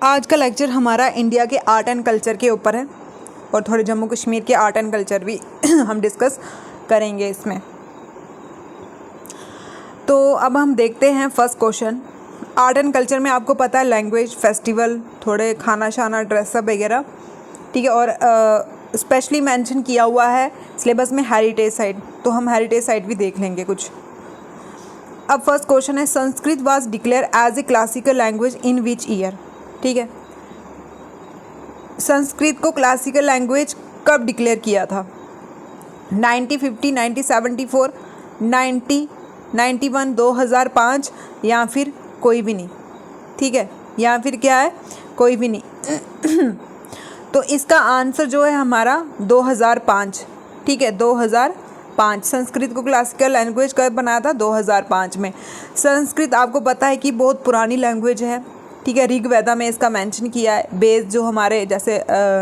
आज का लेक्चर हमारा इंडिया के आर्ट एंड कल्चर के ऊपर है और थोड़े जम्मू कश्मीर के आर्ट एंड कल्चर भी हम डिस्कस करेंगे इसमें। तो अब हम देखते हैं first question. Art and culture में आपको पता है लैंग्वेज, फेस्टिवल, थोड़े खाना शाना, ड्रेसअप वगैरह, ठीक है। और स्पेशली मेंशन किया हुआ है सिलेबस में हेरिटेज साइट, तो हम हेरिटेज साइट भी देख लेंगे कुछ। अब फर्स्ट क्वेश्चन है, Sanskrit was declare as a classical language in which year. ठीक है, संस्कृत को क्लासिकल लैंग्वेज कब डिक्लेयर किया था? 1950, 1974, 1991, 2005 या फिर कोई भी नहीं। ठीक है, या फिर क्या है, कोई भी नहीं। तो इसका आंसर जो है हमारा 2005। ठीक है, 2005 संस्कृत को क्लासिकल लैंग्वेज कब बनाया था? 2005 में। संस्कृत आपको पता है कि बहुत पुरानी लैंग्वेज है। ठीक है, ऋग्वेदा में इसका मेंशन किया है। वेद जो हमारे जैसे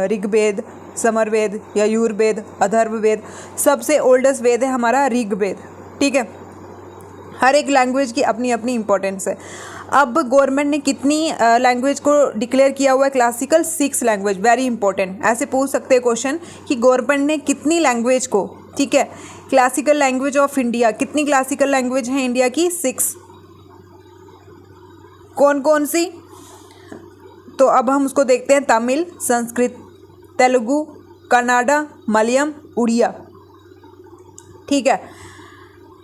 ऋग्वेद, समरवेद या युर्वेद, अथर्ववेद, सबसे ओल्डेस्ट वेद है हमारा ऋग्वेद। ठीक है, हर एक लैंग्वेज की अपनी अपनी इम्पोर्टेंस है। अब गवर्नमेंट ने कितनी लैंग्वेज को डिक्लेयर किया हुआ है क्लासिकल? 6 लैंग्वेज। वेरी इंपॉर्टेंट, ऐसे पूछ सकते हैं क्वेश्चन कि गवर्नमेंट ने कितनी लैंग्वेज को, ठीक है, क्लासिकल लैंग्वेज ऑफ इंडिया, कितनी क्लासिकल लैंग्वेज है इंडिया की? 6। कौन कौन सी? तो अब हम उसको देखते हैं। तमिल, संस्कृत, तेलुगु, कन्नड़ा, मलयालम, उड़िया। ठीक है,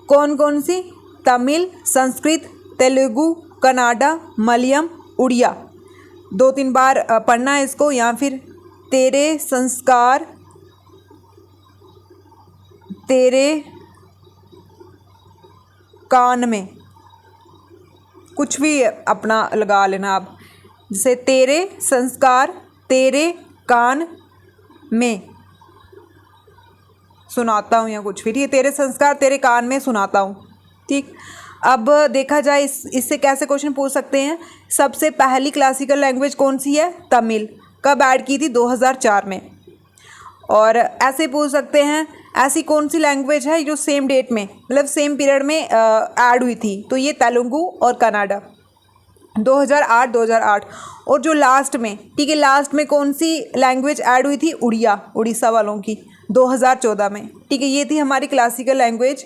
कौन कौन सी? तमिल, संस्कृत, तेलुगु, कन्नड़ा, मलयालम, उड़िया। 2-3 बार पढ़ना है इसको। या फिर तेरे संस्कार तेरे कान में, कुछ भी अपना लगा लेना आप, जैसे तेरे संस्कार तेरे कान में सुनाता हूँ या कुछ भी। ठीक है, तेरे संस्कार तेरे कान में सुनाता हूँ। ठीक, अब देखा जाए इससे कैसे क्वेश्चन पूछ सकते हैं। सबसे पहली क्लासिकल लैंग्वेज कौन सी है? तमिल। कब ऐड की थी? 2004 में। और ऐसे पूछ सकते हैं ऐसी कौन सी लैंग्वेज है जो सेम डेट में, मतलब सेम पीरियड में ऐड हुई थी? तो ये तेलुगु और कन्नड़ा, 2008। और जो लास्ट में, ठीक है, लास्ट में कौन सी लैंग्वेज ऐड हुई थी? उड़िया, उड़ीसा वालों की, 2014 में। ठीक है, ये थी हमारी क्लासिकल लैंग्वेज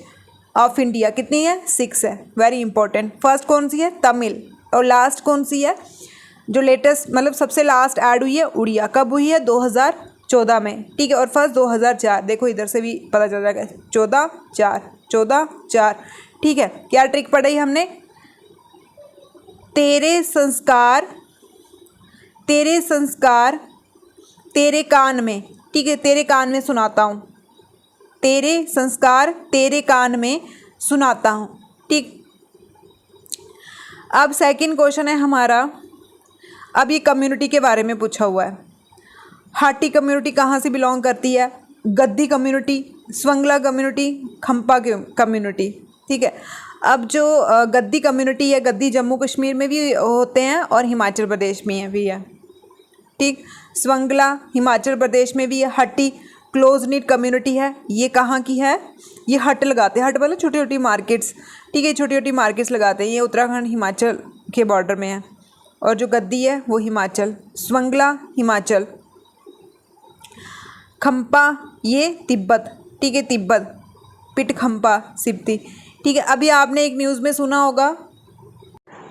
ऑफ इंडिया। कितनी है? 6 है। Very important. फर्स्ट कौन सी है? तमिल। और लास्ट कौन सी है जो लेटेस्ट, मतलब सबसे लास्ट ऐड हुई है? उड़िया। कब हुई है? 2014 में। ठीक है, और फर्स्ट 2004। देखो इधर से भी पता चल जाएगा, 14/4। ठीक है, क्या ट्रिक पढ़ाई हमने? तेरे संस्कार तेरे कान में, ठीक है, तेरे कान में सुनाता हूँ। तेरे संस्कार तेरे कान में सुनाता हूँ। ठीक, अब सेकंड क्वेश्चन है हमारा। अब ये कम्युनिटी के बारे में पूछा हुआ है। हाटी कम्युनिटी कहाँ से बिलोंग करती है? गद्दी कम्युनिटी, स्वंगला कम्युनिटी, खम्पा कम्युनिटी। ठीक है, अब जो गद्दी कम्युनिटी है, गद्दी जम्मू कश्मीर में भी होते हैं और हिमाचल प्रदेश में भी है। ठीक, स्वंगला हिमाचल प्रदेश में भी है। हट्टी क्लोज निट कम्युनिटी है। ये कहाँ की है? ये हट लगाते हैं, हट मतलब छोटी छोटी मार्केट्स। ठीक है, छोटी छोटी मार्केट्स लगाते हैं। ये उत्तराखंड हिमाचल के बॉर्डर में है। और जो गद्दी है वो हिमाचल, स्वंगला हिमाचल, खम्पा ये तिब्बत। ठीक है, तिब्बत, पिटखम्पा सिप्ती। ठीक है, अभी आपने एक न्यूज़ में सुना होगा,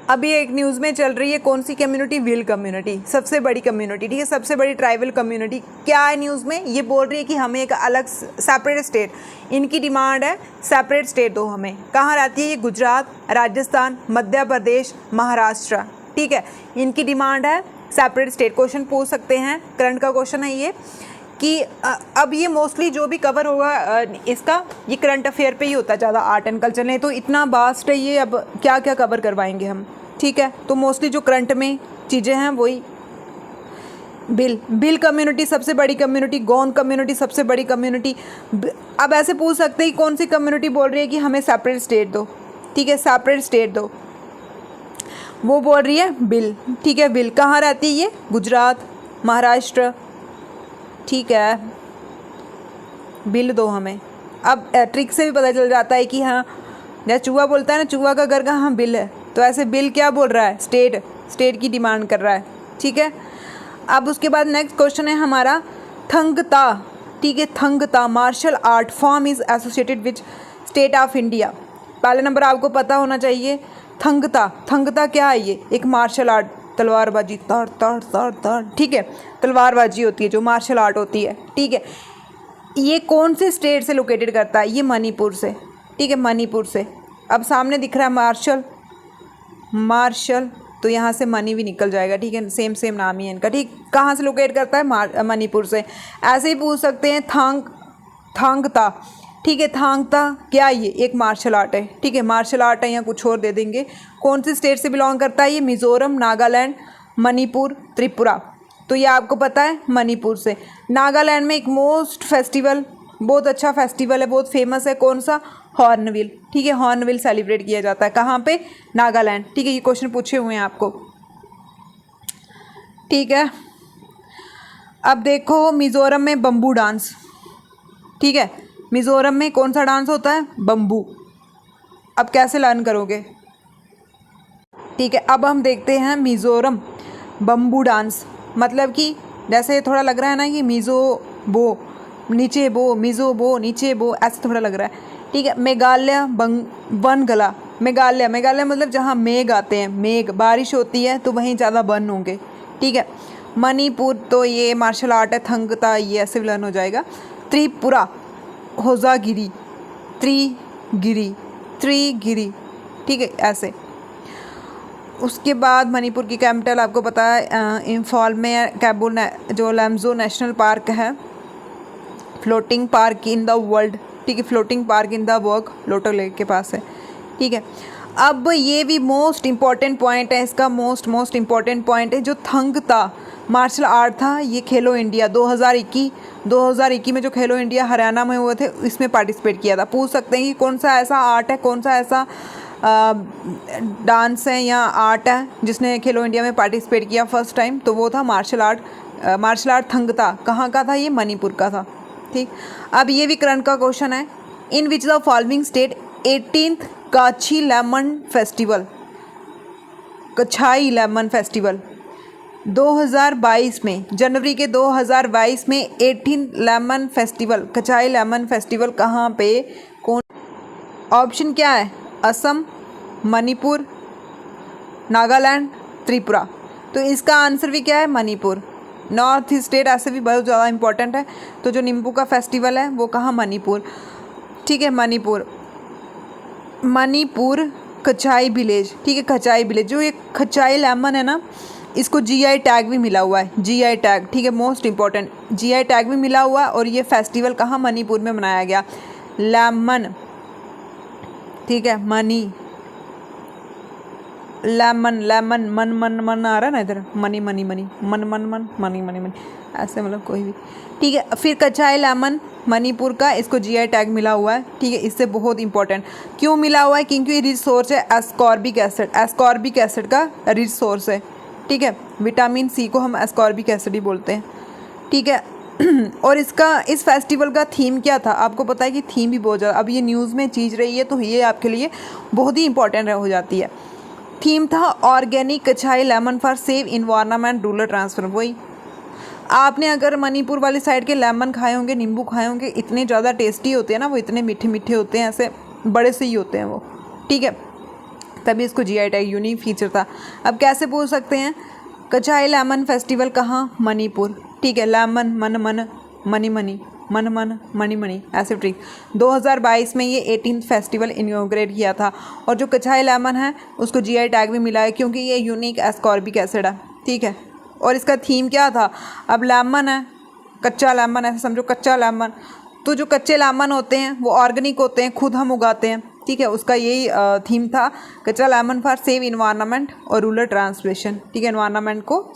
अभी एक न्यूज़ में चल रही है कौन सी कम्युनिटी? भील कम्युनिटी, सबसे बड़ी कम्युनिटी। ठीक है, सबसे बड़ी ट्राइबल कम्युनिटी। क्या है न्यूज़ में? ये बोल रही है कि हमें एक अलग सेपरेट स्टेट, इनकी डिमांड है सेपरेट स्टेट दो हमें। कहाँ रहती है ये? गुजरात, राजस्थान, मध्य प्रदेश, महाराष्ट्र। ठीक है, इनकी डिमांड है सेपरेट स्टेट। क्वेश्चन पूछ सकते हैं, करंट का क्वेश्चन है ये, कि अब ये मोस्टली जो भी कवर होगा इसका, ये करंट अफेयर पे ही होता है ज़्यादा। आर्ट एंड कल्चर ने तो इतना वास्ट है ये, अब क्या क्या कवर करवाएंगे हम। ठीक है, तो मोस्टली जो करंट में चीज़ें हैं वही। भिल कम्युनिटी सबसे बड़ी कम्युनिटी, गोंड कम्युनिटी सबसे बड़ी कम्युनिटी। अब ऐसे पूछ सकते हैं कि कौन सी कम्युनिटी बोल रही है कि हमें सेपरेट स्टेट दो। ठीक है, सेपरेट स्टेट दो, वो बोल रही है भिल। ठीक है, भिल कहाँ रहती है? ये गुजरात, महाराष्ट्र। ठीक है, बिल दो हमें। अब ट्रिक से भी पता चल जाता है कि हाँ, जैसे चूहा बोलता है ना, चूहा का घर कहाँ? बिल है। तो ऐसे बिल क्या बोल रहा है? स्टेट की डिमांड कर रहा है। ठीक है। अब उसके बाद नेक्स्ट क्वेश्चन है हमारा थंगता, ठीक है। Thangta martial art form is associated which state of India. पहले नंबर आपको पता होना चाहिए थंगता। थंगता क्या है? ये एक मार्शल आर्ट, तलवारबाजी, तड़ तड़ तड़ तड़, ठीक है, तलवारबाजी होती है जो मार्शल आर्ट होती है, ठीक है। ये कौन से स्टेट से लोकेटेड करता है? ये मणिपुर से, ठीक है, मणिपुर से। अब सामने दिख रहा है मार्शल, मार्शल, तो यहाँ से मनी भी निकल जाएगा, ठीक है, सेम सेम नाम ही है इनका, ठीक। कहाँ से लोकेट करता है? मणिपुर से। ऐसे ही पूछ सकते हैं थांगता, ठीक है। थांगता क्या? ये एक मार्शल आर्ट है, ठीक है, मार्शल आर्ट है, या कुछ और दे देंगे। कौन सी स्टेट से बिलोंग करता है? ये मिज़ोरम, नागालैंड, मणिपुर, त्रिपुरा। तो ये आपको पता है मणिपुर से। नागालैंड में एक मोस्ट फेस्टिवल, बहुत अच्छा फेस्टिवल है, बहुत फेमस है, कौन सा? हॉर्नबिल, ठीक है, हॉर्नबिल सेलिब्रेट किया जाता है। कहाँ पे? नागालैंड, ठीक है। ये क्वेश्चन पूछे हुए हैं आपको, ठीक है। अब देखो मिज़ोरम में बम्बू डांस, ठीक है, मिज़ोरम में कौन सा डांस होता है? बम्बू। अब कैसे लर्न करोगे? ठीक है, अब हम देखते हैं मिज़ोरम बम्बू डांस, मतलब कि जैसे थोड़ा लग रहा है ना कि मिज़ो बो नीचे बो, मिज़ो बो नीचे बो, ऐसे थोड़ा लग रहा है, ठीक है। मेघालय वन गला, मेघालय, मेघालय मतलब जहाँ मेघ आते हैं, मेघ बारिश होती है तो वहीं ज़्यादा वन होंगे, ठीक है। मणिपुर तो ये मार्शल आर्ट है, थंगता ये ऐसे लर्न हो जाएगा। त्रिपुरा होजागिरी, त्रिगिरी, त्रिगिरी, ठीक है, ऐसे। उसके बाद मणिपुर की कैपिटल आपको पता है इम्फॉल में कैबुल, जो लैम्जो नेशनल पार्क है, floating park in the world, ठीक है, floating park in the world, Lotte lake के पास है, ठीक है। अब ये भी मोस्ट इम्पॉर्टेंट पॉइंट है, इसका मोस्ट इम्पॉर्टेंट पॉइंट है जो थंगता मार्शल आर्ट था, ये खेलो इंडिया 2021 में जो खेलो इंडिया हरियाणा में हुए थे इसमें पार्टिसिपेट किया था। पूछ सकते हैं कि कौन सा ऐसा आर्ट है, कौन सा ऐसा डांस है या आर्ट है जिसने खेलो इंडिया में पार्टिसिपेट किया फर्स्ट टाइम, तो वो था मार्शल आर्ट थंगता। कहाँ का था? ये मणिपुर का था, ठीक। अब ये भी करंट का क्वेश्चन है, in which the following state 18th Kachai lemon festival, Kachai lemon festival 2022 में, जनवरी के 2022 में 18 lemon festival, Kachai lemon festival कहाँ पे, कौन? ऑप्शन क्या है? असम, मणिपुर, नागालैंड, त्रिपुरा। तो इसका आंसर भी क्या है? मणिपुर। नॉर्थ स्टेट ऐसे भी बहुत ज़्यादा इंपॉर्टेंट है, तो जो नींबू का फेस्टिवल है वो कहाँ? मणिपुर, ठीक है, मणिपुर। मणिपुर कछाई विलेज, ठीक है, कछाई विलेज। जो ये कछाई लेमन है ना, इसको जीआई टैग भी मिला हुआ है, जीआई टैग, ठीक है, मोस्ट इंपॉर्टेंट, जीआई टैग भी मिला हुआ है। और ये फेस्टिवल कहाँ? मणिपुर में मनाया गया। लेमन, ठीक है, मनी, लेमन, लेमन, मन मन मन आ रहा है ना इधर, मनी मनी मनी, मन मन मन, मनी मनी मनी, ऐसे मतलब कोई भी, ठीक है। फिर कछाई लेमन मणिपुर का, इसको जीआई टैग मिला हुआ है, ठीक है। इससे बहुत इंपॉर्टेंट क्यों मिला हुआ है? क्योंकि ये रिच सोर्स है एस्कॉर्बिक एसिड, एस्कॉर्बिक एसिड का रिच सोर्स है, ठीक है। विटामिन सी को हम एस्कॉर्बिक एसिड ही बोलते हैं, ठीक है। और इस फेस्टिवल का थीम क्या था? आपको पता है कि थीम भी बहुत ज़्यादा, अब ये न्यूज़ में चीज़ रही है तो ये आपके लिए बहुत ही इंपॉर्टेंट हो जाती है। थीम था organic Kachai lemon for save environment rural transfer. वही आपने अगर मणिपुर वाली साइड के लेमन खाए होंगे, नींबू खाए होंगे, इतने ज़्यादा टेस्टी होते हैं ना, वो इतने मीठे मीठे होते हैं, ऐसे बड़े से ही होते हैं वो, ठीक है। तभी इसको जीआई टैग, यूनिक फीचर था। अब कैसे पूछ सकते हैं? कछाई लेमन फेस्टिवल कहाँ? मणिपुर, ठीक है। लेमन मन मन, मनी मनी, मन मन, मनी मनी, ऐसे ट्रिक। 2022 में ये 18th फेस्टिवल इनॉग्रेट किया था। और जो कछाई लेमन है उसको जीआई टैग भी मिला है क्योंकि ये यूनिक एस्कॉर्बिक एसिड है, ठीक है। और इसका थीम क्या था? अब लेमन है, कच्चा लेमन, ऐसे समझो कच्चा लेमन, तो जो कच्चे लेमन होते हैं वो ऑर्गेनिक होते हैं, खुद हम उगाते हैं, ठीक है। उसका यही थीम था, कच्चा लेमन फॉर सेव इन्वायरमेंट और रूरल ट्रांसलेशन, ठीक है, इन्वायरमेंट को।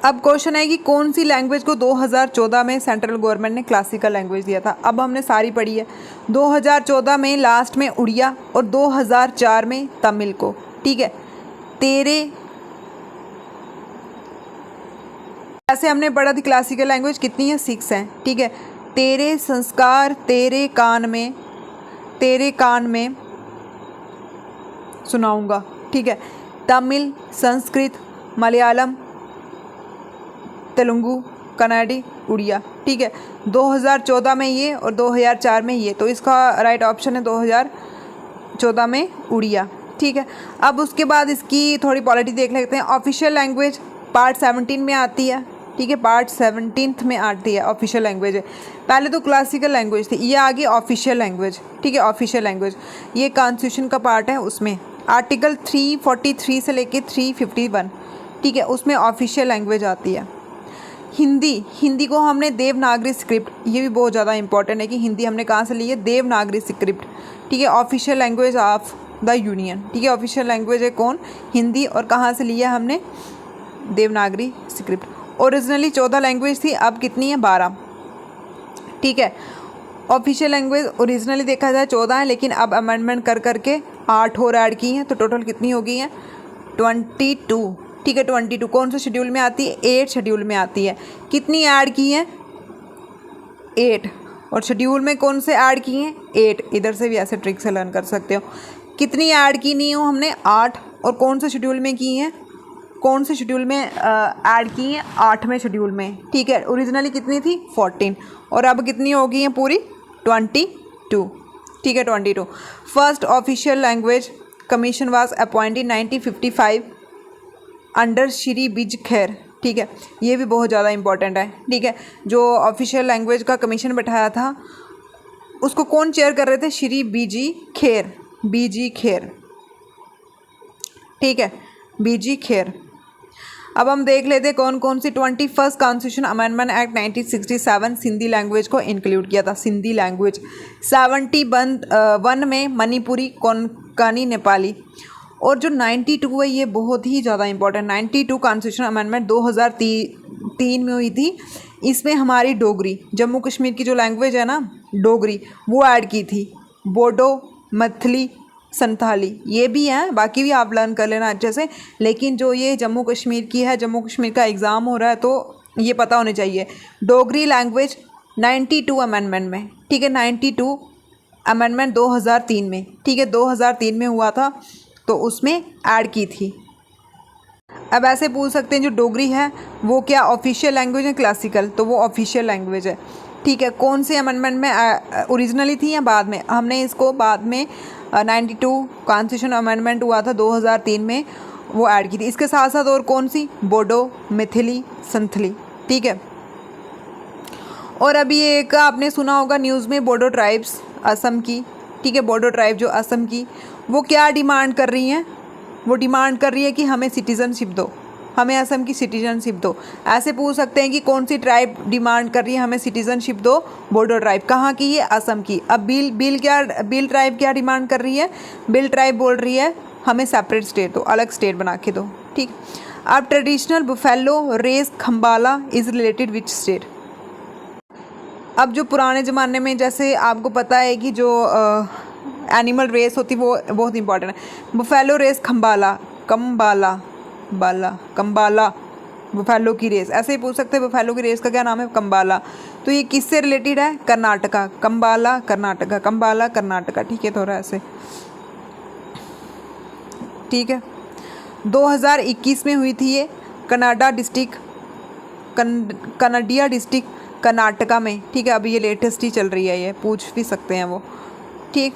अब क्वेश्चन है कि कौन सी लैंग्वेज को 2014 में सेंट्रल गवर्नमेंट ने क्लासिकल लैंग्वेज दिया था? अब हमने सारी पढ़ी है। 2014 में लास्ट में उड़िया और 2004 में तमिल को, ठीक है। ऐसे हमने पढ़ा थी क्लासिकल लैंग्वेज कितनी है? 6 हैं, ठीक है। तेरे संस्कार तेरे कान में सुनाऊंगा, ठीक है। तमिल, संस्कृत, मलयालम, तेलुगु, कन्नड़ी, उड़िया। ठीक है, 2014 में ये और 2004 में ये, तो इसका राइट ऑप्शन है 2014 में उड़िया। ठीक है, अब उसके बाद इसकी थोड़ी पॉलिटी देख लेते हैं। ऑफिशियल लैंग्वेज पार्ट 17 में आती है। ठीक है, पार्ट 17 में आती है ऑफिशियल लैंग्वेज है। पहले तो क्लासिकल लैंग्वेज थी, ये आ गई ऑफिशियल लैंग्वेज। ठीक है, ऑफिशियल लैंग्वेज ये कॉन्स्टिट्यूशन का पार्ट है, उसमें आर्टिकल 343 से लेके 351, ठीक है, उसमें ऑफिशियल लैंग्वेज आती है। हिंदी को हमने देवनागरी स्क्रिप्ट, ये भी बहुत ज़्यादा इंपॉर्टेंट है कि हिंदी हमने कहाँ से ली है, देवनागरी स्क्रिप्ट। ठीक है, official language of the union. ठीक है, ऑफिशियल लैंग्वेज है कौन, हिंदी, और कहाँ से लिया हमने, देवनागरी स्क्रिप्ट। ओरिजिनली 14 लैंग्वेज थी, अब कितनी है, 12। ठीक है, ऑफिशियल लैंग्वेज ओरिजिनली देखा जाए 14 है, लेकिन अब अमेंडमेंट कर करके 8 और ऐड की हैं, तो टोटल कितनी हो गई हैं, 22। ठीक है, 22 कौन से शेड्यूल में आती है, 8 शेड्यूल में आती है। कितनी ऐड की हैं, 8, और शेड्यूल में कौन से ऐड की हैं, 8। इधर से भी ऐसे ट्रिक से लर्न कर सकते हो। कितनी ऐड की नहीं हो हमने, 8, और कौन से शेड्यूल में की हैं, कौन से शेड्यूल में ऐड की हैं, 8वें शेड्यूल में। ठीक है, ओरिजिनली कितनी थी, 14, और अब कितनी हो गई हैं पूरी, 22। ठीक है, 22। First official language commission was appointed 1955 under Shri बिज खैर। ठीक है, ये भी बहुत ज़्यादा इंपॉर्टेंट है। ठीक है, जो ऑफिशियल लैंग्वेज का कमीशन बैठाया था उसको कौन चेयर कर रहे थे, श्री बीजी खेर, बीजी खेर। ठीक है, बीजी खेर। अब हम देख लेते हैं कौन कौन सी 21st constitution amendment act 1967 Sindhi language को इंक्लूड किया था। सिंधी लैंग्वेज 71 में मणिपुरी, कोंकणी, नेपाली, और जो 92 है ये बहुत ही ज़्यादा इंपॉर्टेंट। 92 कॉन्स्टिट्यूशन अमेंडमेंट 2003 में हुई थी। इसमें हमारी डोगरी, जम्मू कश्मीर की जो लैंग्वेज है ना डोगरी, वो ऐड की थी। बोडो, मैथिली, संथाली ये भी हैं, बाकी भी आप लर्न कर लेना अच्छे से, लेकिन जो ये जम्मू कश्मीर की है, जम्मू कश्मीर का एग्ज़ाम हो रहा है तो ये पता होने चाहिए। डोगरी लैंग्वेज 92 अमेंडमेंट में। ठीक है, 92 अमेंडमेंट 2003 में। ठीक है, 2003 में हुआ था, तो उसमें ऐड की थी। अब ऐसे पूछ सकते हैं जो डोगरी है वो क्या ऑफिशियल लैंग्वेज है, क्लासिकल, तो वो ऑफिशियल लैंग्वेज है। ठीक है, कौन से अमेंडमेंट में ओरिजिनली थी या बाद में, हमने इसको बाद में 92 कॉन्स्टिट्यूशन अमेंडमेंट हुआ था 2003 में, वो ऐड की थी। इसके साथ साथ और कौन सी, बोडो, मैथिली, संथली। ठीक है, और अभी एक आपने सुना होगा न्यूज़ में, बोडो ट्राइब्स असम की। ठीक है, बोडो ट्राइब जो असम की, वो क्या डिमांड कर रही हैं, वो डिमांड कर रही है कि हमें सिटीज़नशिप दो, हमें असम की सिटीजनशिप दो। ऐसे पूछ सकते हैं कि कौन सी ट्राइब डिमांड कर रही है हमें सिटीजनशिप दो, बोडो ट्राइब। कहाँ की है, असम की। अब बिल ट्राइब क्या डिमांड कर रही है, बिल ट्राइब बोल रही है हमें सेपरेट स्टेट दो, अलग स्टेट बना के दो। ठीक, अब traditional buffalo race Kambala is related which state. अब जो पुराने ज़माने में, जैसे आपको पता है कि जो एनिमल रेस होती वो बहुत इंपॉर्टेंट है। Buffalo race Kambala, Kambala buffalo की रेस, ऐसे ही पूछ सकते हैं बुफेलो की रेस का क्या नाम है, कम्बाला। तो ये किससे रिलेटेड है, कर्नाटका, कम्बाला कर्नाटका, कम्बाला कर्नाटका। ठीक है, थोड़ा ऐसे। ठीक है, 2021 में हुई थी ये, Canada district, Kanadia district Karnataka में। ठीक है, अभी ये लेटेस्ट ही चल रही है, ये पूछ भी सकते हैं वो। ठीक,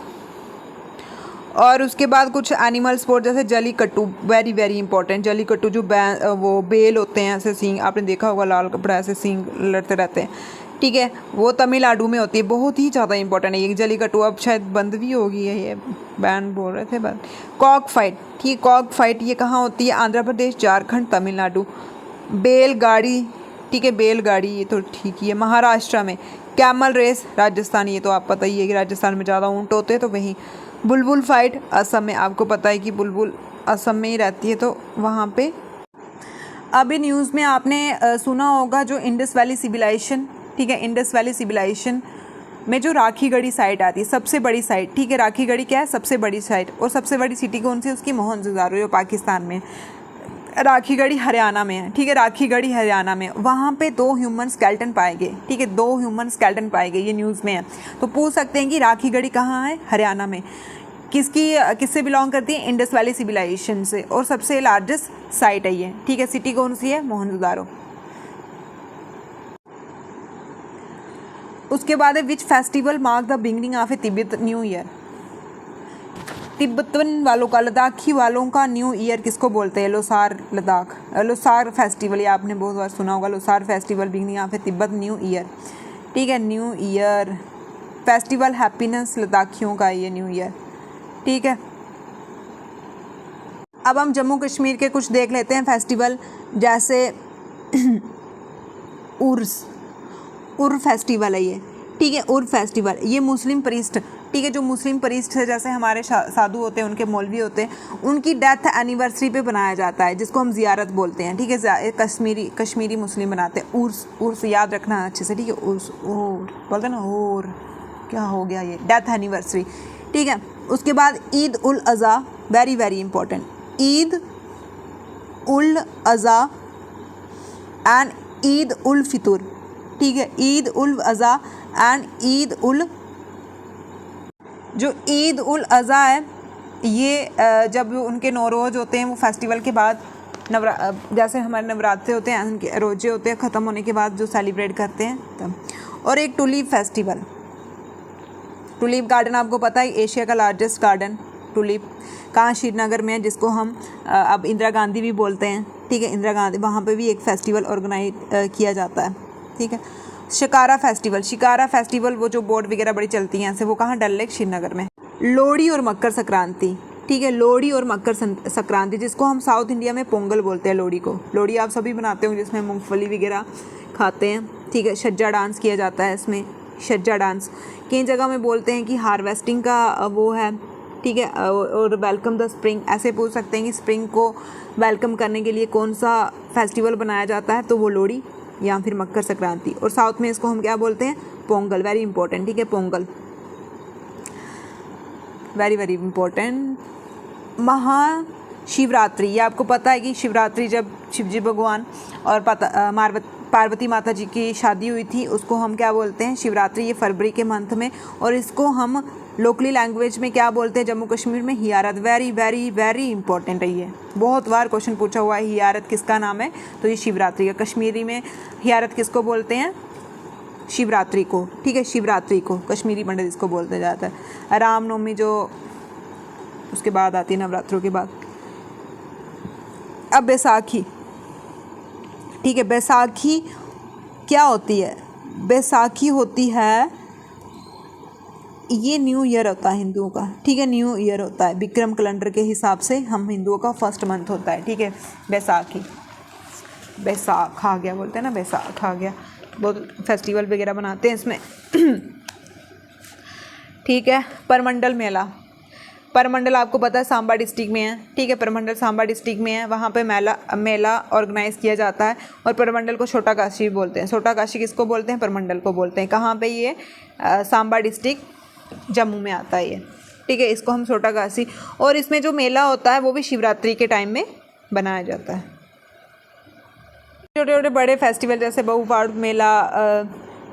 और उसके बाद कुछ एनिमल स्पोर्ट जैसे Jallikattu, very very important. Jallikattu जो वो बेल होते हैं, ऐसे सींग, आपने देखा होगा, लाल कपड़ा ऐसे सींग लड़ते रहते हैं। ठीक है, वो तमिलनाडु में होती है, बहुत ही ज़्यादा इंपॉर्टेंट है ये जलीकट्टू। अब शायद बंद भी हो गई है, ये बैन बोल रहे थे बंद। कॉक फाइट, ठीक, कॉक फाइट ये कहाँ होती है, आंध्र प्रदेश, झारखंड, तमिलनाडु। बैलगाड़ी, ठीक है, बैलगाड़ी ये तो ठीक ही है, महाराष्ट्र में। कैमल रेस राजस्थान, ये तो आप पता ही है कि राजस्थान में ज़्यादा ऊँट होते हैं, तो वहीं। बुलबुल फाइट असम में, आपको पता है कि बुलबुल असम में ही रहती है, तो वहाँ पे। अभी न्यूज़ में आपने सुना होगा जो इंडस वैली सिविलाइजेशन। ठीक है, इंडस वैली सिविलाइजेशन में जो राखीगढ़ी साइट आती है, सबसे बड़ी साइट। ठीक है, राखीगढ़ी क्या है, सबसे बड़ी साइट। और सबसे बड़ी सिटी कौन सी है उसकी, मोहनजोदारो, जो पाकिस्तान में। राखीगढ़ी हरियाणा में है। ठीक है, राखीगढ़ी हरियाणा में, वहाँ पे 2 ह्यूमन स्केलेटन पाए गए। ठीक है, 2 ह्यूमन स्केलेटन पाए गए, ये न्यूज़ में है। तो पूछ सकते हैं कि राखीगढ़ी कहाँ है, हरियाणा में। किससे बिलोंग करती है, इंडस वैली सिविलाइजेशन से, और सबसे लार्जेस्ट साइट है ये। ठीक है, सिटी कौन सी है, मोहनजोदारो। उसके बाद है which festival mark the beginning of A Tibet new year. Tibetan वालों का, लद्दाखी वालों का न्यू ईयर किसको बोलते हैं? लोसार लद्दाख, लोसार फेस्टिवल, ये आपने बहुत बार सुना होगा, Losar festival beginning of A Tibet new year. ठीक है, न्यू ईयर फेस्टिवल हैप्पीनेस लद्दाखियों का ये न्यू ईयर। ठीक है, अब हम जम्मू कश्मीर के कुछ देख लेते हैं फेस्टिवल, जैसे उर्स फेस्टिवल है ये। ठीक है, उर्स फेस्टिवल ये मुस्लिम प्रीस्ट, ठीक है, जो मुस्लिम प्रीस्ट है, जैसे हमारे साधु होते हैं, उनके मौलवी होते हैं, उनकी डेथ एनिवर्सरी पे बनाया जाता है, जिसको हम ज़ियारत बोलते हैं। ठीक है, कश्मीरी मुस्लिम बनाते हैं। उर्स याद रखना अच्छे से। ठीक है, उर्स और बोलते हैं ना, और क्या हो गया ये, डेथ एनिवर्सरी। ठीक है, उसके बाद Eid ul Adha, very very important, Eid ul Adha and Eid ul Fitr. ठीक है, ईद उल अज़हा एंड जो ईद उल अज़हा है, ये जब उनके नौरोज़ होते हैं, वो फेस्टिवल के बाद जैसे हमारे नवरात्रे होते हैं, उनके रोजे होते हैं, ख़त्म होने के बाद जो सेलिब्रेट करते हैं तब। और एक टुलिप फेस्टिवल, टुलिप गार्डन आपको पता है, एशिया का लार्जेस्ट गार्डन टुलिप कहाँ, श्रीनगर में है, जिसको हम अब इंदिरा गांधी भी बोलते हैं। ठीक है, इंदिरा गांधी, वहाँ पे भी एक फ़ेस्टिवल ऑर्गेनाइज किया जाता है। ठीक है, शिकारा फेस्टिवल वो जो बोट वगैरह बड़ी चलती हैं ऐसे, वो कहाँ, डल लेक श्रीनगर में। लोहड़ी और मकर संक्रांति। ठीक है, लोहड़ी और मकर संक्रांति, जिसको हम साउथ इंडिया में पोंगल बोलते हैं। लोहड़ी को, लोहड़ी आप सभी बनाते हो, जिसमें मूंगफली वगैरह खाते हैं। ठीक है, छज्जा डांस किया जाता है इसमें, छज्जा डांस। कई जगह में बोलते हैं कि हार्वेस्टिंग का वो है। ठीक है, और वेलकम द स्प्रिंग, ऐसे पूछ सकते हैं कि स्प्रिंग को वेलकम करने के लिए कौन सा फेस्टिवल बनाया जाता है, तो वो लोहड़ी या फिर मकर संक्रांति। और साउथ में इसको हम क्या बोलते हैं, पोंगल, वेरी इंपॉर्टेंट। ठीक है, Pongal very very important. Mahashivratri, ये आपको पता है कि शिवरात्रि जब शिवजी भगवान और पार्वती माता जी की शादी हुई थी, उसको हम क्या बोलते हैं, शिवरात्रि। ये फरवरी के मंथ में, और इसको हम लोकली लैंग्वेज में क्या बोलते हैं जम्मू कश्मीर में, हियारत। वेरी वेरी वेरी इंपॉर्टेंट है ये, बहुत बार क्वेश्चन पूछा हुआ है, हियारत किसका नाम है, तो ये शिवरात्रि का। कश्मीरी में हियारत किसको बोलते हैं, शिवरात्रि को। ठीक है, शिवरात्रि को कश्मीरी पंडित इसको बोलते जाता है। रामनवमी जो उसके बाद आती है, नवरात्रों के बाद। अब बैसाखी। ठीक है, बैसाखी क्या होती है, बैसाखी होती है, ये न्यू ईयर होता है हिंदुओं का। ठीक है, न्यू ईयर होता है, विक्रम कैलेंडर के हिसाब से हम हिंदुओं का फर्स्ट मंथ होता है। ठीक है, बैसाखी, बैसाख आ गया बोलते हैं ना, बैसाख आ गया, बहुत फेस्टिवल वगैरह बनाते हैं इसमें। ठीक है, परमंडल मेला, परमंडल आपको पता है सांबा डिस्ट्रिक्ट में है। ठीक है, परमंडल सांबा डिस्ट्रिक्ट में है, वहाँ पे मेला ऑर्गेनाइज किया जाता है। और परमंडल को छोटा काशी भी बोलते हैं। छोटा काशी किसको बोलते हैं, परमंडल को बोलते हैं। कहाँ पे ये, सांबा डिस्ट्रिक्ट जम्मू में आता है ये। ठीक है, इसको हम छोटा काशी, और इसमें जो मेला होता है वो भी शिवरात्रि के टाइम में बनाया जाता है। छोटे छोटे बड़े फेस्टिवल जैसे बहुफाड़ मेला,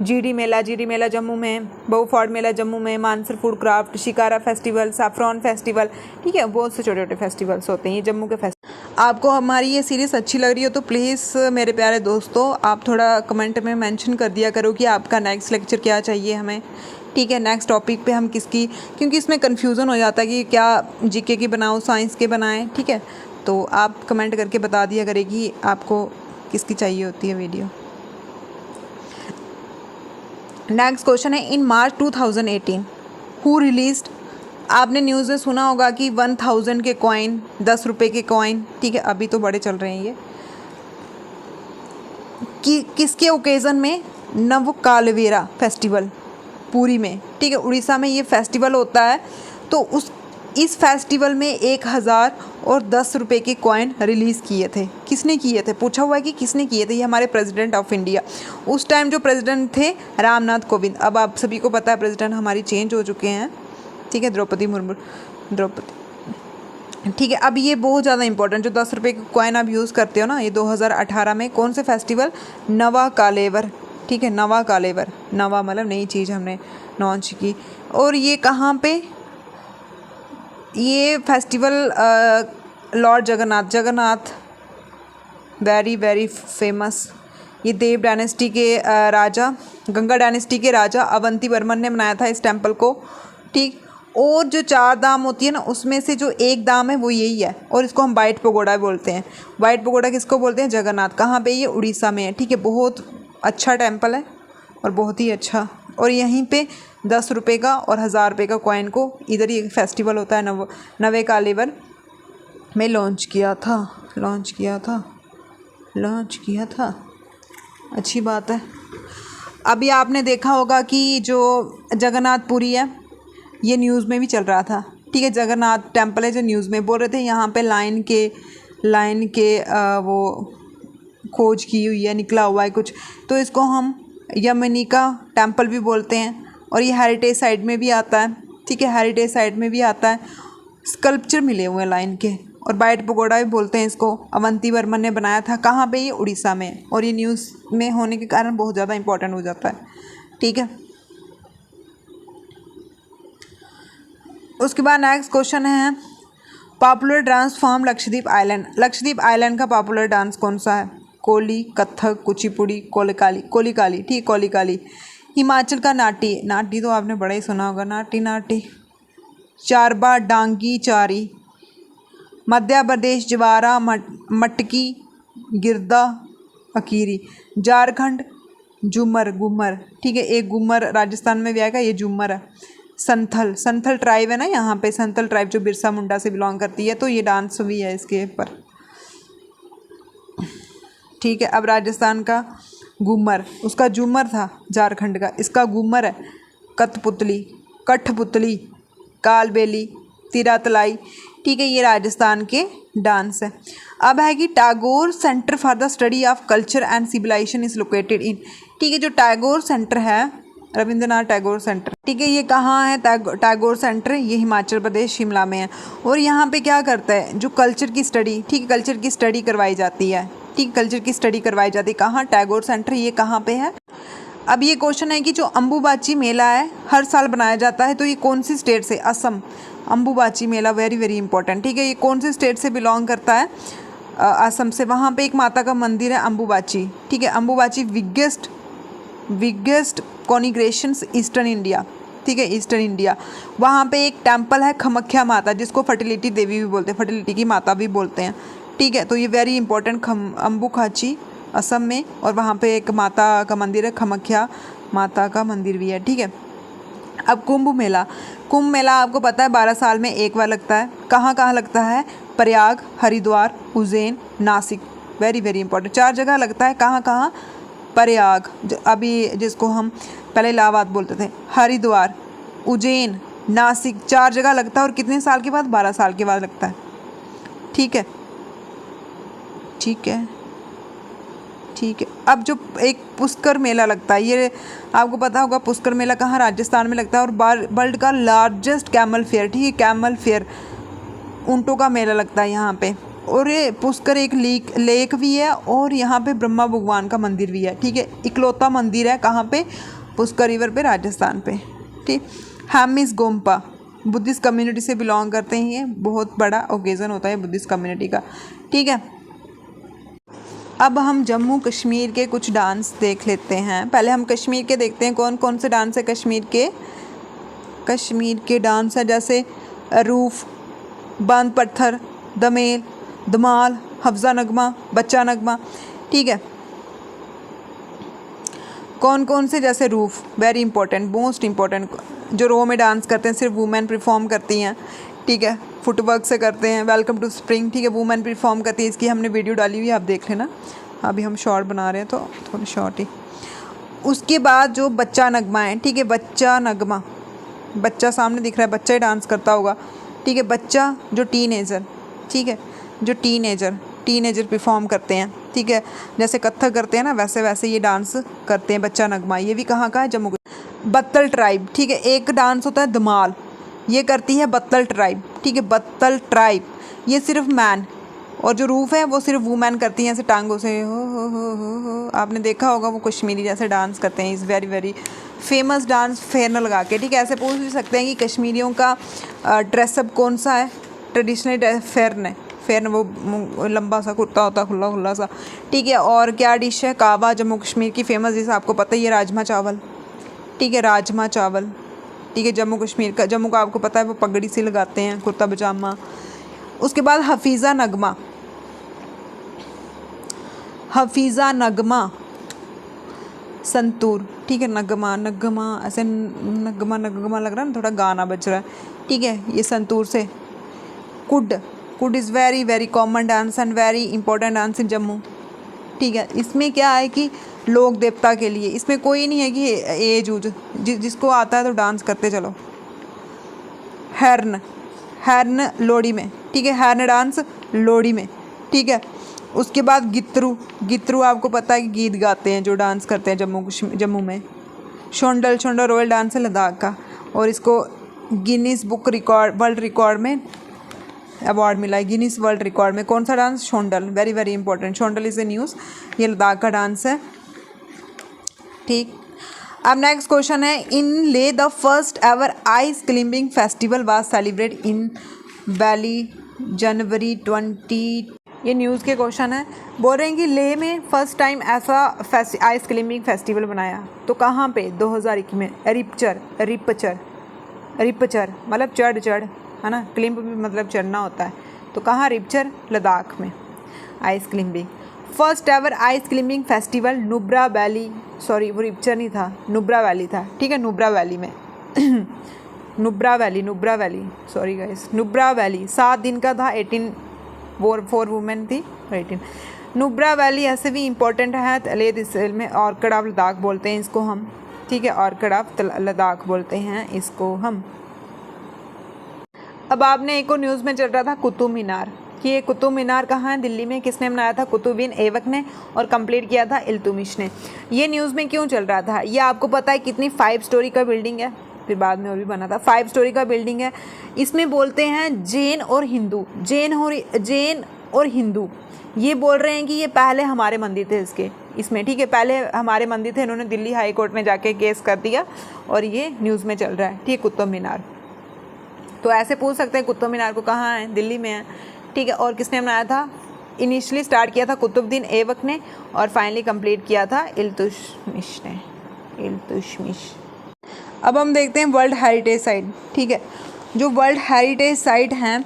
जीडी मेला जम्मू में, बहुफाड़ मेला जम्मू में, Mansar food craft, shikara festival, saffron festival. ठीक है, बहुत से छोटे छोटे फेस्टिवल्स होते हैं ये जम्मू के फेस्टिवल। आपको हमारी ये सीरीज़ अच्छी लग रही हो तो प्लीज़ मेरे प्यारे दोस्तों, आप थोड़ा कमेंट में मेंशन कर दिया करो कि आपका नेक्स्ट लेक्चर क्या चाहिए हमें। ठीक है, नेक्स्ट टॉपिक पे हम किसकी, क्योंकि इसमें कन्फ्यूज़न हो जाता है कि क्या जीके की बनाओ, साइंस के बनाएं। ठीक है, तो आप कमेंट करके बता दिया करें कि आपको किसकी चाहिए होती है वीडियो। नेक्स्ट क्वेश्चन है, इन मार्च 2018 हु रिलीज्ड, आपने न्यूज़ में सुना होगा कि 1000 के कॉइन, 10 रुपये के कॉइन। ठीक है, अभी तो बड़े चल रहे हैं ये, कि किसके ओकेज़न में, नवकालवेरा फेस्टिवल पुरी में। ठीक है, उड़ीसा में ये फेस्टिवल होता है। तो इस फेस्टिवल में 1000 और 10 रुपये के कॉइन रिलीज़ किए थे। किसने किए थे, पूछा हुआ है कि किसने किए थे। ये हमारे प्रेसिडेंट ऑफ इंडिया, उस टाइम जो प्रेसिडेंट थे रामनाथ कोविंद। अब आप सभी को पता है प्रेसिडेंट हमारी चेंज हो चुके हैं। ठीक है, द्रौपदी मुर्मू, ठीक है। अब ये बहुत ज़्यादा इंपॉर्टेंट, जो 10 रुपये के कॉइन आप यूज़ करते हो ना, ये 2018 में कौन से फेस्टिवल, नवा कालेवर। ठीक है, नवा कालेवर, नवा मतलब नई चीज़ हमने लॉन्च की। और ये कहाँ पे, ये festival Lord Jagannath, very very famous. ये देव डायनेस्टी के राजा गंगा डायनेस्टी के राजा अवंती वर्मन ने बनाया था इस टेम्पल को, ठीक। और जो 4 धाम होती है ना, उसमें से जो एक धाम है वो यही है, और इसको हम वाइट पगोड़ा बोलते हैं। वाइट पगोड़ा किसको बोलते हैं? जगन्नाथ। कहाँ पे? ये उड़ीसा में है, ठीक है। बहुत अच्छा टेम्पल है और बहुत ही अच्छा। और यहीं पे 10 रुपये का और 1000 रुपये का कॉइन को इधर ही फेस्टिवल होता है नवे कालेवर में लॉन्च किया था। अच्छी बात है। अभी आपने देखा होगा कि जो जगन्नाथपुरी है ये न्यूज़ में भी चल रहा था, ठीक है। जगन्नाथ टेम्पल है जो न्यूज़ में बोल रहे थे यहाँ पे लाइन के वो खोज की हुई है, निकला हुआ है कुछ, तो इसको हम यमनिका टेम्पल भी बोलते हैं। और ये हेरिटेज साइट में भी आता है, ठीक है। हेरिटेज साइट में भी आता है। स्कल्पचर मिले हुए हैं लाइन के। और वाइट पगोड़ा भी बोलते हैं इसको। अवंती वर्मन ने बनाया था। कहाँ पे? ये उड़ीसा में। और ये न्यूज़ में होने के कारण बहुत ज़्यादा इंपॉर्टेंट हो जाता है, ठीक है। उसके बाद नेक्स्ट क्वेश्चन है, popular dance form Lakshadweep island. Lakshadweep island का पॉपुलर डांस कौन सा है? कोली, कथक, कुचिपुड़ी, कोलिकाली, ठीक, कोलिकाली। हिमाचल का नाटी तो आपने बड़ा ही सुना होगा, नाटी। चारबा, डांगी, चारी। मध्य प्रदेश जवारा, मटकी, गिरदा, अकीरी। झारखंड घूमर, ठीक है। एक घूमर राजस्थान में भी आएगा, ये झूमर है। संथल ट्राइब है ना यहाँ पे, संथल ट्राइब जो बिरसा मुंडा से बिलोंग करती है, तो ये डांस भी है इसके ऊपर, ठीक है। अब राजस्थान का घूमर, उसका झूमर था झारखंड का, इसका घूमर है। कठपुतली, कालबेली, तिरातलाई, ठीक है। ये राजस्थान के डांस है। अब है कि Tagore centre for the study of culture and civilisation is located in, ठीक है। जो टैगोर सेंटर है, रविंद्रनाथ टैगोर सेंटर, ठीक है, ये कहाँ है? टैगोर सेंटर, ये हिमाचल प्रदेश शिमला में है। और यहाँ पे क्या करता है? जो कल्चर की स्टडी, ठीक है, कल्चर की स्टडी करवाई जाती है, ठीक, कल्चर की स्टडी करवाई जाती है। कहाँ? टैगोर सेंटर, ये कहाँ पे है? अब ये क्वेश्चन है कि जो अम्बुबाची मेला है हर साल बनाया जाता है, तो ये कौन सी स्टेट से? असम। अम्बुबाची मेला वेरी वेरी इंपॉर्टेंट, ठीक है। ये कौन सी स्टेट से बिलोंग करता है? असम से। वहाँ पे एक माता का मंदिर है अम्बुबाची, ठीक है। अम्बुबाची बिगेस्ट कॉन्ग्रेगेशंस ईस्टर्न इंडिया, ठीक है, ईस्टर्न इंडिया। वहाँ पे एक टेम्पल है कामाख्या माता, जिसको फर्टिलिटी देवी भी बोलते हैं, फर्टिलिटी की माता भी बोलते हैं, ठीक है। तो ये वेरी इंपॉर्टेंट, अम्बुबाची असम में। और वहाँ पे एक माता का मंदिर है, कामाख्या माता का मंदिर भी है, ठीक है। अब कुंभ मेला आपको पता है 12 साल में एक बार लगता है। कहाँ लगता है? Prayag, Haridwar, Ujjain, Nashik, very very important, 4 जगह लगता है। कहाँ? प्रयाग, अभी जिसको हम पहले इलाहाबाद बोलते थे, हरिद्वार, उज्जैन, नासिक, 4 जगह लगता है। और कितने साल के बाद? 12 साल के बाद लगता है, ठीक है। अब जो एक पुष्कर मेला लगता है, ये आपको पता होगा, पुष्कर मेला कहाँ? राजस्थान में लगता है। और वर्ल्ड का लार्जेस्ट कैमल फेयर, ठीक है, कैमल फेयर, ऊँटों का मेला लगता है यहाँ पे। और ये पुष्कर एक लेक भी है, और यहाँ पे ब्रह्मा भगवान का मंदिर भी है, ठीक है। इकलौता मंदिर है कहाँ पे? पुष्कर रिवर पे, राजस्थान पे, ठीक। हेमिस गोम्पा बुद्धिस्ट कम्युनिटी से बिलोंग करते हैं। ये बहुत बड़ा ओकेज़न होता है बुद्धिस्ट कम्युनिटी का, ठीक है। अब हम जम्मू कश्मीर के कुछ डांस देख लेते हैं। पहले हम कश्मीर के देखते हैं कौन कौन से डांस है कश्मीर के डांस है, जैसे रूफ, बांध पत्थर, दमेल, धमाल, हफ्जा नगमा, बच्चा नगमा, ठीक है। कौन से? जैसे roof, very important, most important, जो रो में डांस करते हैं, सिर्फ वुमेन परफॉर्म करती हैं, ठीक है, फुटवर्क से करते हैं। वेलकम टू स्प्रिंग, ठीक है, वुमेन परफॉर्म करती है, इसकी हमने वीडियो डाली हुई है, आप देख लेना। अभी हम शॉर्ट बना रहे हैं तो थोड़ी शॉर्ट ही। उसके बाद जो बच्चा नगमा है, ठीक है, बच्चा नगमा, बच्चा सामने दिख रहा है, बच्चा ही डांस करता होगा, ठीक है। बच्चा जो टीनेजर, ठीक है, जो टीनेजर परफॉर्म करते हैं, ठीक है, जैसे कथक करते हैं ना, वैसे ये डांस करते हैं, बच्चा नगमा। ये भी कहाँ का है? जम्मू। बत्तल ट्राइब, ठीक है, एक डांस होता है धमाल, ये करती है बत्तल ट्राइब, ठीक है, बत्तल ट्राइब, ये सिर्फ मैन। और जो रूफ है वो सिर्फ वुमेन करती हैं, ऐसे टांगों से हो। आपने देखा होगा, वो कश्मीरी जैसे डांस करते हैं। Is very very famous dance, फेरना लगा के, ठीक है। ऐसे पूछ भी सकते हैं कि कश्मीरियों का ड्रेसअप कौन सा है? ट्रेडिशनल फेरन है, फिर वो लंबा सा कुर्ता होता खुला खुला सा, ठीक है। और क्या डिश है, कावा जम्मू कश्मीर की फेमस डिश, आपको पता ही है, राजमा चावल, ठीक है, राजमा चावल, ठीक है। जम्मू कश्मीर का, जम्मू का आपको पता है वो पगड़ी सी लगाते हैं, कुर्ता पजामा। उसके बाद हफीज़ा नगमा, हफीज़ा नगमा संतूर, ठीक है। नगमा नगमा ऐसे नगमा नगमा लग रहा है ना, थोड़ा गाना बज रहा है, ठीक है। ये संतूर से। Could, could is very very common dance and very important dance इन जम्मू, ठीक है। इसमें क्या है कि लोक देवता के लिए, इसमें कोई नहीं है कि एज उज, जिसको आता है तो डांस करते चलो। हैर्न, हैर्न लोहड़ी में, ठीक है, हैर्न डांस लोहड़ी में, ठीक है। उसके बाद गित्रू, गित्रू आपको पता है कि गीत गाते हैं जो डांस करते हैं जम्मू में। शोंडल, शोंडल रॉयल डांस है लद्दाख का, और इसको Guinness book record, world record में अवार्ड मिला है, गिनीज वर्ल्ड रिकॉर्ड में। कौन सा dance, Shondol, very very important. Shondol is a news, ये लद्दाख का डांस है, ठीक। अब नेक्स्ट क्वेश्चन है, in Leh the first ever ice climbing festival was celebrate in valley January 20। ये न्यूज़ के क्वेश्चन है, बोल रहे हैं कि ले में फर्स्ट टाइम ऐसा आइस क्लाइंबिंग फेस्टिवल बनाया, तो कहाँ पे, 2021 में। रिपचर, रिपचर, रिपचर मतलब चढ़ चढ़ है ना, क्लिम्ब भी मतलब चढ़ना होता है, तो कहाँ, रिपचर, लद्दाख में ice climbing. First ever ice climbing festival Nubra valley, sorry वो रिपचर नहीं था, नुब्रा वैली था, ठीक है, नुब्रा वैली में Nubra valley, Nubra valley, sorry guys, Nubra valley 7 दिन का था। 18 4 वुमेन थी, 18। नुब्रा वैली ऐसे भी इम्पोर्टेंट है ले दिस में, ऑर्किड ऑफ लद्दाख बोलते हैं इसको हम, ठीक है, ऑर्किड ऑफ लद्दाख बोलते हैं इसको हम। अब आपने एक और न्यूज़ में चल रहा था कुतुब मीनार, कि ये कुतुब मीनार कहाँ है, दिल्ली में, किसने बनाया था, कुतुबुद्दीन ऐबक ने, और कंप्लीट किया था इल्तुतमिश ने। ये न्यूज़ में क्यों चल रहा था, ये आपको पता है कितनी 5 स्टोरी का बिल्डिंग है, फिर बाद में वो भी बना था, 5 स्टोरी का बिल्डिंग है। इसमें बोलते हैं जैन और हिंदू, जैन और हिंदू ये बोल रहे हैं कि ये पहले हमारे मंदिर थे इसमें, ठीक है, पहले हमारे मंदिर थे, इन्होंने दिल्ली हाई कोर्ट में जाके केस कर दिया, और ये न्यूज़ में चल रहा है, ठीक है, कुतुब मीनार। तो ऐसे पूछ सकते हैं कुतुब मीनार को कहाँ है, दिल्ली में है, ठीक है। और किसने बनाया था, इनिशियली स्टार्ट किया था कुतुबुद्दीन ऐबक ने, और फाइनली कंप्लीट किया था इल्तुतमिश ने, इल्तुतमिश। अब हम देखते हैं वर्ल्ड हेरिटेज साइट, ठीक है। जो वर्ल्ड हेरिटेज साइट हैं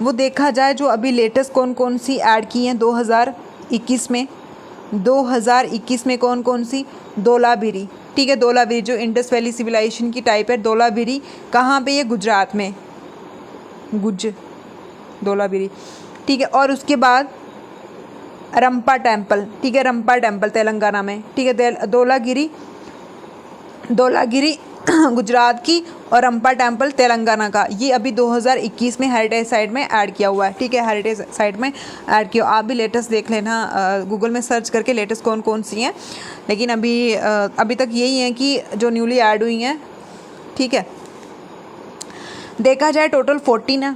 वो देखा जाए, जो अभी लेटेस्ट कौन कौन सी ऐड की हैं 2021 में, 2021 में कौन कौन सी, धोलावीरी, ठीक है, धोलावीरी जो इंडस वैली सिविलाइजेशन की टाइप है, धोलावीरी कहाँ पे, ये गुजरात में, धोलावीरी, ठीक है। और उसके बाद रंपा टेम्पल, ठीक है, रंपा टेम्पल तेलंगाना में, ठीक है, धोलागिरी गुजरात की, और रंपा टेम्पल तेलंगाना का। ये अभी 2021 में हेरिटेज साइट में ऐड किया हुआ है, ठीक है, हेरिटेज साइट में ऐड किया। आप भी लेटेस्ट देख लेना, गूगल में सर्च करके लेटेस्ट कौन कौन सी हैं, लेकिन अभी तक यही है कि जो न्यूली ऐड हुई हैं, ठीक है। देखा जाए टोटल 40 है,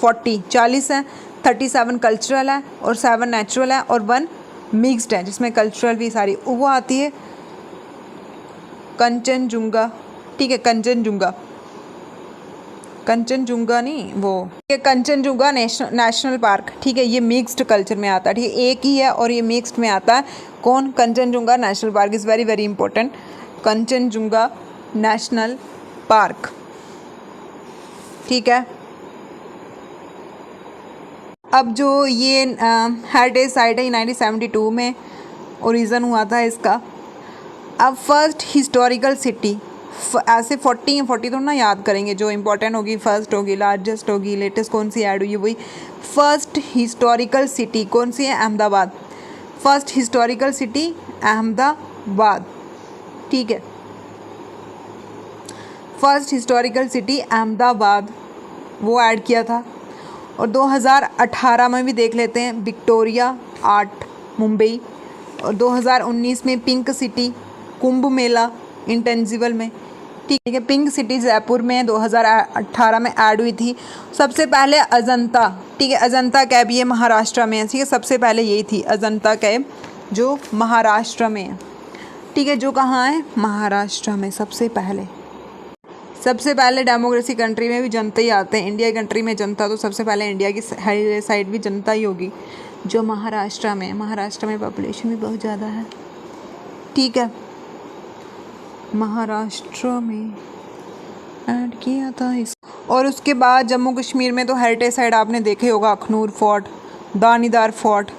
40 है, 37 कल्चरल है, और 7 नेचुरल है, और 1 मिक्स्ड है, जिसमें कल्चरल भी सारी वो आती है। कंचनजुंगा, ठीक है, कंचनजुंगा नहीं वो, ये कंचनजुंगा नेशनल पार्क, ठीक है, ये मिक्स्ड कल्चर में आता है, ठीक है, एक ही है और ये मिक्स्ड में आता है। कौन, Kanchenjunga national park is very very important, Kanchenjunga national park, ठीक है। अब जो ये हेरिटेज साइट है 1972 में ओरिजिन हुआ था इसका। अब फर्स्ट हिस्टोरिकल सिटी, ऐसे 40 तो ना याद करेंगे, जो इंपॉर्टेंट होगी फर्स्ट होगी, लार्जेस्ट होगी, लेटेस्ट कौन सी ऐड हुई है, वही फर्स्ट हिस्टोरिकल सिटी कौन सी है, Ahmedabad, first historical city Ahmedabad, ठीक है, फर्स्ट हिस्टोरिकल सिटी अहमदाबाद वो ऐड किया था। और 2018 में भी देख लेते हैं, विक्टोरिया आर्ट मुंबई, और 2019 में pink city Kumbh Mela intangible में, ठीक है, पिंक सिटी जयपुर में 2018 में ऐड हुई थी। सबसे पहले अजंता, ठीक है, अजंता कैब ये महाराष्ट्र में है, ठीक है, सबसे पहले यही थी अजंता कैब जो महाराष्ट्र में है, ठीक है, जो कहाँ है, महाराष्ट्र में सबसे पहले। सबसे पहले डेमोक्रेसी कंट्री में भी जनता ही आते हैं, इंडिया कंट्री में जनता तो सबसे पहले इंडिया की साइड भी जनता ही होगी, जो महाराष्ट्र में पॉपुलेशन भी बहुत ज़्यादा है, ठीक है। महाराष्ट्र में ऐड किया था इस। और उसके बाद जम्मू कश्मीर में तो हेरिटेज साइट आपने देखे होगा, अखनूर फोर्ट, दानीदार फोर्ट,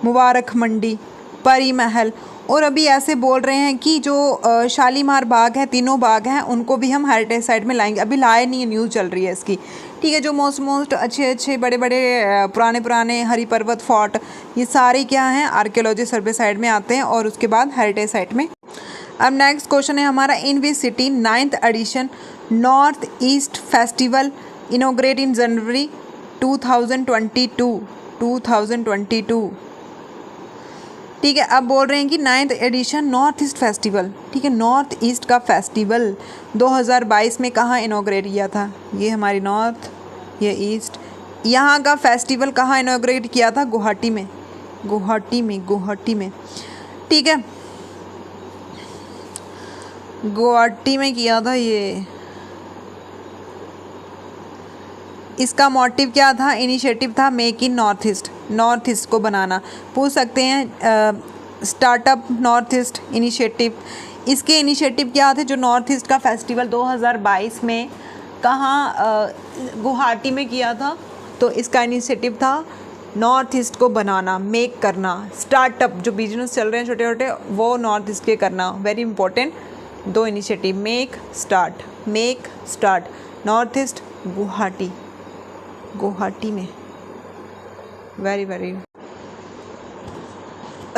मुबारक मंडी, परी महल। और अभी ऐसे बोल रहे हैं कि जो शालीमार बाग है, तीनों बाग हैं, उनको भी हम हेरिटेज साइट में लाएंगे। अभी लाए नहीं है, न्यूज़ चल रही है इसकी, ठीक है। जो मोस्ट अच्छे बड़े पुराने हरी पर्वत फोर्ट, ये सारे क्या हैं, आर्कियोलॉजी सर्वे साइट में आते हैं और उसके बाद हेरिटेज साइट में। अब नेक्स्ट क्वेश्चन है हमारा, in which city 9th edition North East festival inaugurate in January 2022, ठीक है। अब बोल रहे हैं कि 9th edition North East festival, ठीक है, नॉर्थ ईस्ट का फेस्टिवल 2022 में कहाँ इनोग्रेट किया था। ये हमारी नॉर्थ, ये ईस्ट, यहाँ का फेस्टिवल कहाँ इनोग्रेट किया था, गुवाहाटी में, ठीक है, गुवाहाटी में किया था ये। इसका मोटिव क्या था, इनिशिएटिव था मेक इन नॉर्थ ईस्ट को बनाना। पूछ सकते हैं स्टार्टअप नॉर्थ ईस्ट इनिशिएटिव, इसके इनिशिएटिव क्या थे। जो नॉर्थ ईस्ट का फेस्टिवल 2022 में कहाँ, गुवाहाटी में किया था, तो इसका इनिशिएटिव था नॉर्थ ईस्ट को बनाना, मेक करना, स्टार्टअप जो बिजनेस चल रहे हैं छोटे छोटे वो नॉर्थ ईस्ट के करना। वेरी इंपॉर्टेंट दो initiative, make start, North East Guwahati में, very.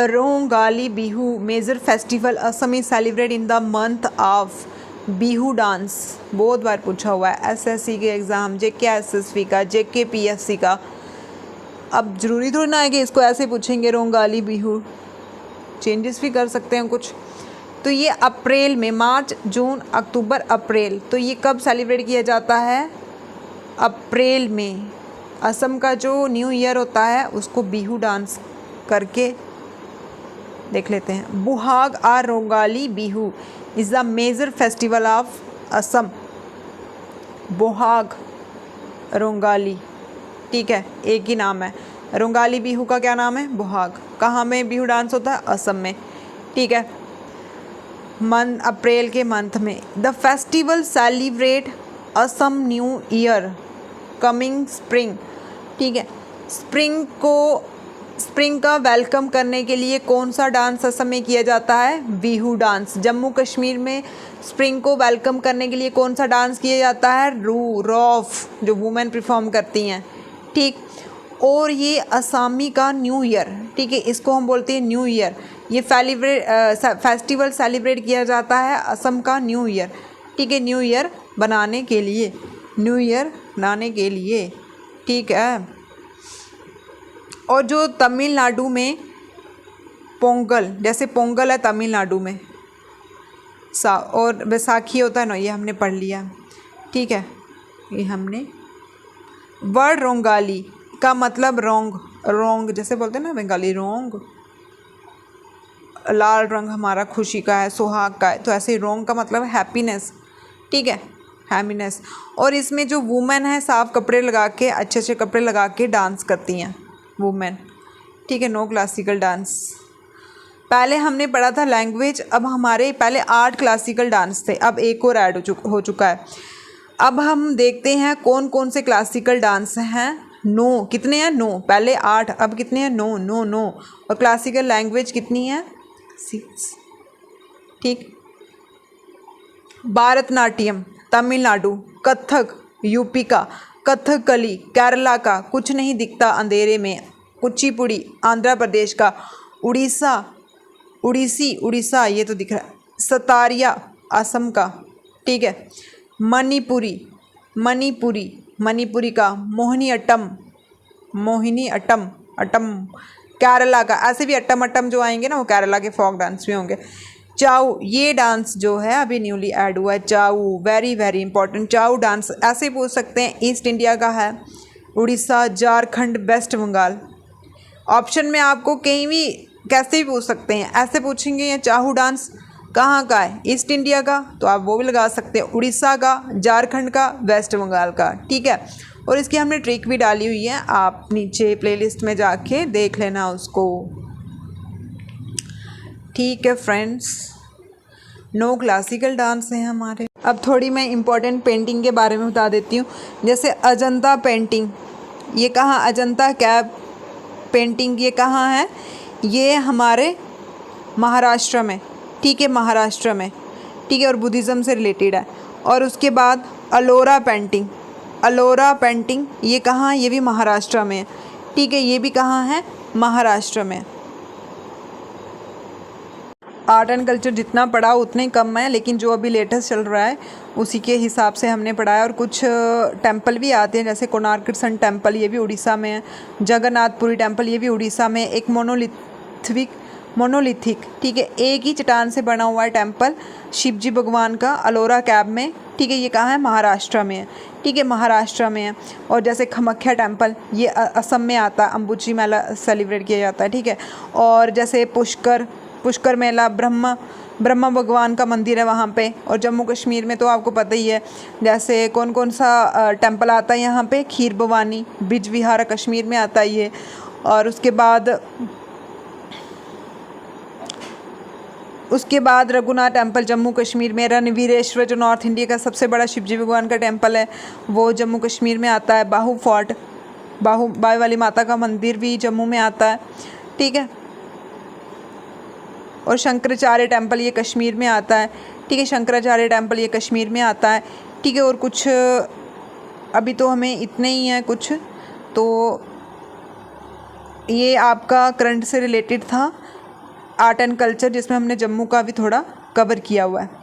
Rongali Bihu major festival Assam is celebrate in the month of Bihu dance. बहुत बार पूछा हुआ है एसएससी के एग्ज़ाम, JKSSB का, JKPSC का। अब ज़रूरी थोड़ी ना है कि इसको ऐसे पूछेंगे रोंगाली बिहू, चेंजेस भी कर सकते हैं कुछ। तो ये अप्रैल में, मार्च जून अक्टूबर अप्रैल, तो ये कब सेलिब्रेट किया जाता है, अप्रैल में। असम का जो न्यू ईयर होता है उसको बिहू डांस करके देख लेते हैं। बुहाग और Rongali Bihu is the major festival of Assam. Bohag, Rongali, ठीक है, एक ही नाम है। रोंगाली बिहू का क्या नाम है, बुहाग। कहाँ में बिहू डांस होता है, असम में, ठीक है, अप्रैल के मंथ में। The festival celebrate Assam new year coming spring, ठीक है। स्प्रिंग का वेलकम करने के लिए कौन सा डांस असम में किया जाता है, बिहू डांस। जम्मू कश्मीर में स्प्रिंग को वेलकम करने के लिए कौन सा डांस किया जाता है, रौफ, जो वुमेन परफॉर्म करती हैं, ठीक। और ये असमी का न्यू ईयर, ठीक है, इसको हम बोलते हैं न्यू ईयर। ये फेस्टिवल सेलिब्रेट किया जाता है असम का न्यू ईयर, ठीक है, न्यू ईयर बनाने के लिए, ठीक है। और जो तमिलनाडु में पोंगल, जैसे पोंगल है तमिलनाडु में, और बैसाखी होता है ना, ये हमने पढ़ लिया, ठीक है, ये हमने। वर्ड रोंगाली का मतलब रोंग जैसे बोलते हैं ना बंगाली, रोंग, लाल रंग हमारा खुशी का है, सुहाग का है, तो ऐसे ही रोंग का मतलब हैप्पीनेस, ठीक है, हैप्पीनेस। और इसमें जो वुमेन है साफ कपड़े लगा के, अच्छे कपड़े लगा के डांस करती हैं वुमेन, ठीक है, नो क्लासिकल डांस। पहले हमने पढ़ा था लैंग्वेज, अब हमारे पहले 8 क्लासिकल डांस थे, अब एक और ऐड हो चुका है। अब हम देखते हैं कौन कौन से क्लासिकल डांस हैं। 9 कितने हैं, 9, पहले 8, अब कितने हैं, 9। और क्लासिकल लैंग्वेज कितनी है, 6, ठीक। भारतनाट्यम तमिलनाडु, कथक यूपी का, कथकली केरला का, कुछ नहीं दिखता अंधेरे में कुचिपुड़ी आंध्र प्रदेश का, उड़ीसा ये तो दिख रहा है, सतारिया असम का, ठीक है, मणिपुरी का, मोहिनी अट्टम केरला का। ऐसे भी अट्टम जो आएंगे ना वो केरला के फोक डांस भी होंगे। चाऊ, ये डांस जो है अभी न्यूली ऐड हुआ है, चाऊ, वेरी इंपॉर्टेंट। चाऊ डांस ऐसे पूछ सकते हैं, ईस्ट इंडिया का है, उड़ीसा, झारखंड, वेस्ट बंगाल। ऑप्शन में आपको कहीं भी कैसे भी पूछ सकते हैं, ऐसे पूछेंगे या चाहू डांस कहाँ का है, ईस्ट इंडिया का, तो आप वो भी लगा सकते हैं, उड़ीसा का, झारखंड का, वेस्ट बंगाल का, ठीक है। और इसकी हमने ट्रिक भी डाली हुई है, आप नीचे प्लेलिस्ट में जाके देख लेना उसको, ठीक है फ्रेंड्स। 9 क्लासिकल डांस हैं हमारे। अब थोड़ी मैं इम्पोर्टेंट पेंटिंग के बारे में बता देती हूँ। जैसे अजंता पेंटिंग, ये कहाँ, अजंता कैव पेंटिंग ये कहाँ है, ये हमारे महाराष्ट्र में, ठीक है, महाराष्ट्र में, ठीक है, और बुद्धिज़्म से रिलेटेड है। और उसके बाद अलोरा पेंटिंग, अलोरा पेंटिंग ये कहाँ, ये भी महाराष्ट्र में है, ठीक है, ये भी कहाँ है, महाराष्ट्र में। आर्ट एंड कल्चर जितना पढ़ा उतने कम है, लेकिन जो अभी लेटेस्ट चल रहा है उसी के हिसाब से हमने पढ़ाया। और कुछ टेंपल भी आते हैं, जैसे कोणार्क सन टेंपल, ये भी उड़ीसा में है। जगन्नाथपुरी टेंपल, ये भी उड़ीसा में। एक मोनोलिथिक, ठीक है, एक ही चट्टान से बना हुआ है टेंपल शिवजी भगवान का, अलोरा कैब में, ठीक है, ये कहाँ है, महाराष्ट्र में है, ठीक है, महाराष्ट्र में है। और जैसे कामाख्या टेंपल, ये असम में आता है, अंबुजी मेला सेलिब्रेट किया जाता है, ठीक है। और जैसे पुष्कर मेला, ब्रह्मा भगवान का मंदिर है वहाँ पे। और जम्मू कश्मीर में तो आपको पता ही है, जैसे कौन कौन सा टेंपल आता है यहाँ पे, खीर भवानी, बिज विहार कश्मीर में आता है ये। और उसके बाद रघुनाथ टेंपल जम्मू कश्मीर में। रणवीरेश्वर जो नॉर्थ इंडिया का सबसे बड़ा शिवजी भगवान का टेंपल है, वो जम्मू कश्मीर में आता है। बाहू फोर्ट, बाई वाली माता का मंदिर भी जम्मू में आता है, ठीक है। और शंकराचार्य टेंपल ये कश्मीर में आता है, ठीक है, शंकराचार्य टेंपल ये कश्मीर में आता है, ठीक है। और कुछ अभी तो हमें इतने ही हैं कुछ, तो ये आपका करंट से रिलेटेड था आर्ट एंड कल्चर, जिसमें हमने जम्मू का भी थोड़ा कवर किया हुआ है।